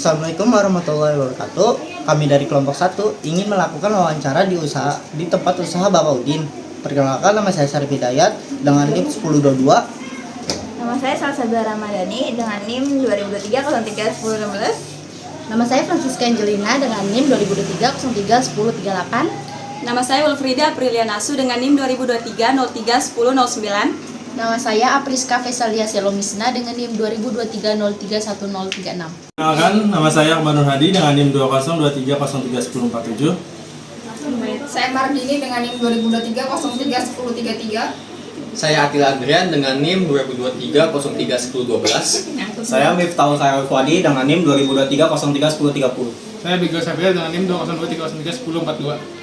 Assalamualaikum warahmatullahi wabarakatuh. Kami dari kelompok 1 ingin melakukan wawancara di tempat usaha Bapak Udin. Perkenalkan, nama saya Syarif Hidayat dengan NIM 1022. Nama saya Salsabila Ramadhani dengan NIM 2023-03-1016. Nama saya Francisca Angelina dengan NIM 2023-03-1038. Nama saya Wilfrida Aprilia Nasu dengan NIM 2023-03-1009. Nama saya Apriska Vesalia Selomisna dengan NIM 2023-03-1036. Kenalkan, nama saya Akbar Nur Hadi dengan NIM 2023-03-1047. Saya Mardini dengan NIM 2023-03-1033. Saya Atila Adrian dengan NIM 2023-03-1012. Saya Miftahul Khairul Fuadi dengan NIM 2023-03-1030. Saya Bigel Safir dengan NIM 2023-03-1042.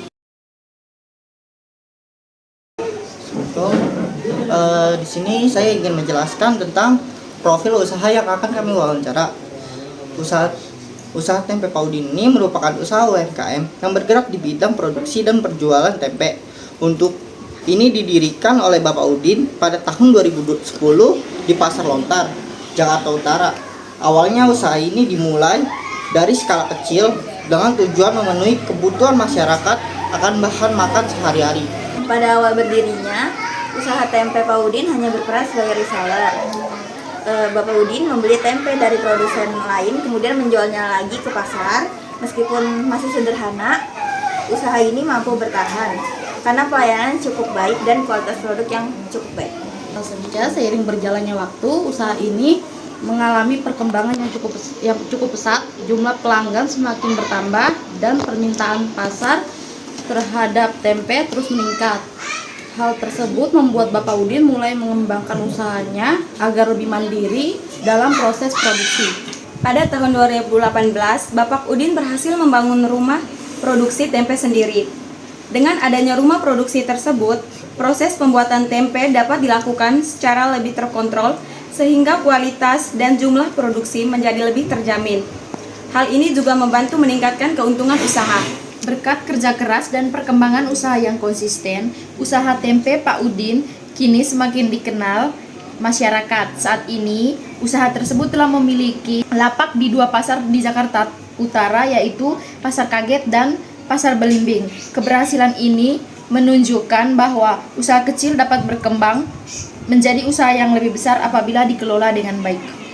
Di sini saya ingin menjelaskan tentang profil usaha yang akan kami wawancara. Usaha tempe Pak Udin ini merupakan usaha UMKM yang bergerak di bidang produksi dan penjualan tempe. Untuk ini didirikan oleh Bapak Udin pada tahun 2010 di Pasar Lontar, Jakarta Utara. Awalnya usaha ini dimulai dari skala kecil dengan tujuan memenuhi kebutuhan masyarakat akan bahan makan sehari-hari. Pada awal berdirinya, usaha tempe Pak Udin hanya berperan sebagai reseller. Bapak Udin membeli tempe dari produsen lain, kemudian menjualnya lagi ke pasar. Meskipun masih sederhana, usaha ini mampu bertahan karena pelayanan cukup baik dan kualitas produk yang cukup baik. Saja seiring berjalannya waktu, usaha ini mengalami perkembangan yang cukup pesat. Jumlah pelanggan semakin bertambah dan permintaan pasar terhadap tempe terus meningkat. Hal tersebut membuat Bapak Udin mulai mengembangkan usahanya agar lebih mandiri dalam proses produksi. Pada tahun 2018, Bapak Udin berhasil membangun rumah produksi tempe sendiri. Dengan adanya rumah produksi tersebut, proses pembuatan tempe dapat dilakukan secara lebih terkontrol sehingga kualitas dan jumlah produksi menjadi lebih terjamin. Hal ini juga membantu meningkatkan keuntungan usaha. Berkat kerja keras dan perkembangan usaha yang konsisten, usaha tempe Pak Udin kini semakin dikenal masyarakat. Saat ini, usaha tersebut telah memiliki lapak di 2 pasar di Jakarta Utara, yaitu Pasar Kaget dan Pasar Belimbing. Keberhasilan ini menunjukkan bahwa usaha kecil dapat berkembang menjadi usaha yang lebih besar apabila dikelola dengan baik.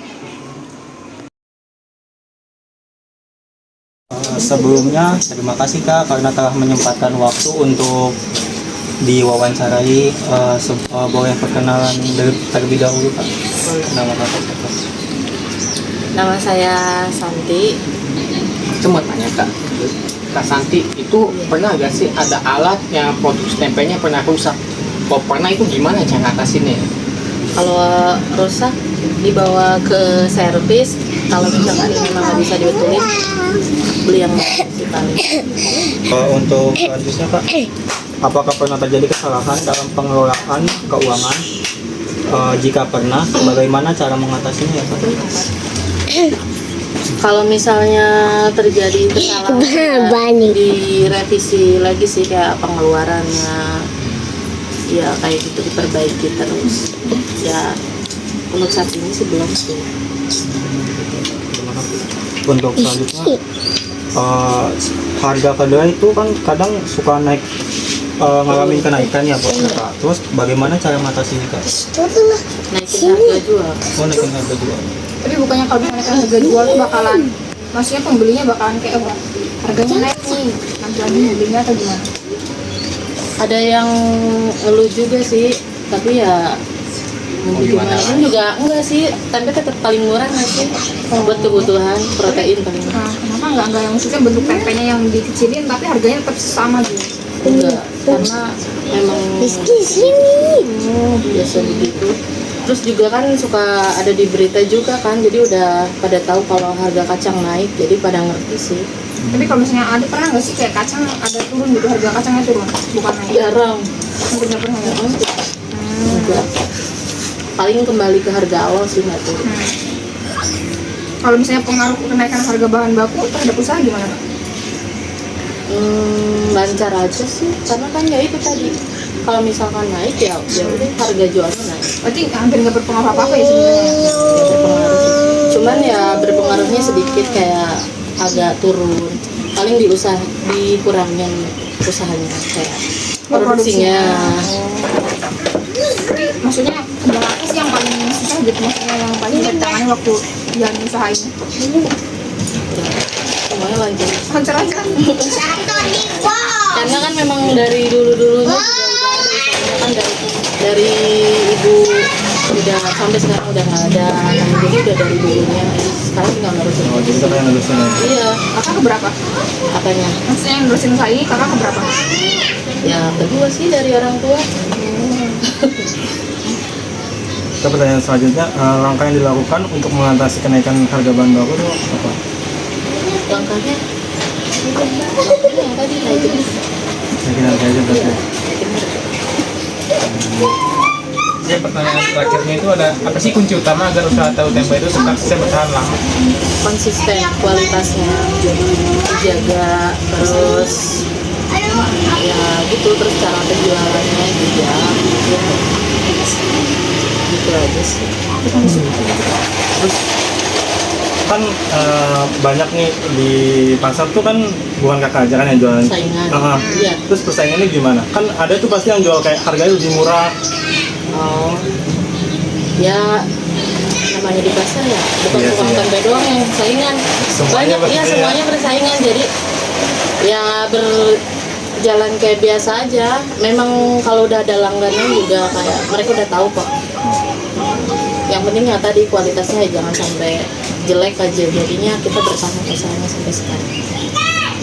Sebelumnya terima kasih Kak karena telah menyempatkan waktu untuk diwawancarai. Boleh perkenalan terlebih dahulu Kak. Nama Kakak siapa? Nama saya Santi. Cuma tanya Kak Santi, itu pernah gak sih ada alat yang produksi tempenya pernah rusak? Kalau pernah, itu gimana cara ngatasinnya? Kalau rusak dibawa ke servis. Kalau misalkan memang nggak bisa dibetulin, beli yang baru sih paling. Untuk selanjutnya Kak, apakah pernah terjadi kesalahan dalam pengelolaan keuangan? Jika pernah, bagaimana cara mengatasinya ya Kak? Kalau misalnya terjadi kesalahan, direvisi lagi sih kayak pengeluarannya, ya kayak gitu diperbaiki terus. Ya untuk saat ini sih belum sih. Untuk selanjutnya, harga kedelai itu kan kadang suka naik, ngalamin kenaikan ya Kak. Terus bagaimana cara mengatasinya Kak? Naikin harga jual. Naikin harga jual. Tapi bukannya kalau misalnya harga jual tuh bakalan, maksudnya pembelinya bakalan kayak wah, harganya naik nih, nanti lagi belinya atau gimana? Ada yang ngeluh juga sih, tapi ya gimana pun juga enggak sih, tempe tetap paling murah nggak sih buat kebutuhan protein paling murah. Kenapa enggak yang maksudnya bentuk tempenya yang dikecilin tapi harganya tetap sama gitu? Enggak, karena memang biasa begitu. Terus juga kan suka ada di berita juga kan, jadi udah pada tahu kalau harga kacang naik, jadi pada ngerti sih. Tapi kalau misalnya ada, pernah nggak sih kayak kacang ada turun gitu, harga kacangnya turun, bukan naik? Jarang. Hampir nggak pernah ya? Enggak. Paling kembali ke harga awal sih nggak turun. Kalau misalnya pengaruh kenaikan harga bahan baku terhadap usaha gimana Pak? Lancar aja sih, karena kan ya itu tadi, kalau misalkan naik ya udah harga jualnya naik. Berarti hampir nggak berpengaruh apa-apa ya sebenarnya? Ya berpengaruh sih. cuman ya berpengaruhnya sedikit, kayak agak turun, paling dikurangin usahanya kayak produksinya. Maksudnya bidang apa sih yang paling susah gitu, maksudnya yang paling ditangani waktu jalan usaha ini? Semuanya lancar Lancar-lancar. karena kan memang dari dulunya juga udah ada usahanya kan, dari ibu udah sampai sekarang udah nggak ada anak, jadi udah dari dulunya, sekarang tinggal nerusin. Oh, jadi kakak yang nerusin ya? Iya. Kakak keberapa? Apanya? Maksudnya yang nerusin usaha ini kakak keberapa? Ya kedua sih dari orang tua. Kita pertanyaan selanjutnya, langkah yang dilakukan untuk mengatasi kenaikan harga bahan baku itu apa? Langkahnya yang tadi naikin Naikin harga aja berarti. Jadi pertanyaan terakhirnya itu ada apa sih kunci utama agar usaha tahu tempe itu bisa bertahan lama? konsisten, kualitasnya dijaga, terus ya gitu, terus cara penjualannya juga gitu aja sih. Terus kan banyak nih di pasar tuh kan, bukan kakak aja kan yang jualan. Saingan. Iya. Terus persaingannya gimana? Kan ada tuh pasti yang jual kayak harganya lebih murah. Oh ya, namanya di pasar ya bukan Iya tukang sih, ya. tempe doang yang saingan, Semuanya banyak ya, pasti semuanya bersaingan, jadi ya berjalan kayak biasa aja. Memang kalau udah ada langganan juga kayak mereka udah tahu kok. Yang penting ya tadi kualitasnya ya jangan sampai jelek aja, jadinya kita bertahan usahanya sampai sekarang.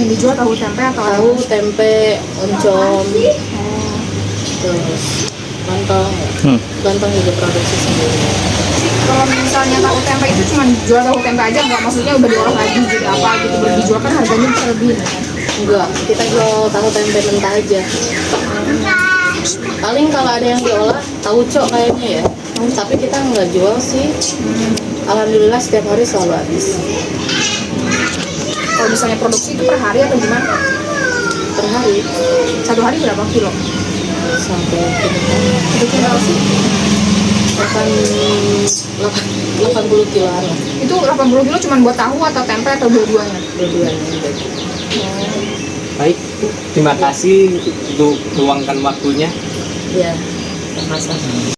Yang dijual tahu tempe atau Tahu, tempe, oncom, terus lontong, lontong juga produksi sendiri. kalau misalnya tahu tempe itu cuma jual tahu tempe aja nggak, maksudnya udah diolah lagi jadi apa gitu, baru dijual kan harganya bisa lebih kan? Enggak, kita jual tahu tempe mentah aja. Paling kalau ada yang diolah tahu cok kayaknya ya, tapi kita nggak jual sih. Alhamdulillah setiap hari selalu habis. Kalau misalnya produksi itu per hari atau gimana? Per hari Satu hari berapa kilo? sampai Itu kilo sih. 80 kiloan lah, Itu 80 kilo cuma buat tahu atau tempe atau dua-duanya? dua-duanya. Baik, terima kasih untuk meluangkan waktunya. Ya, sama-sama.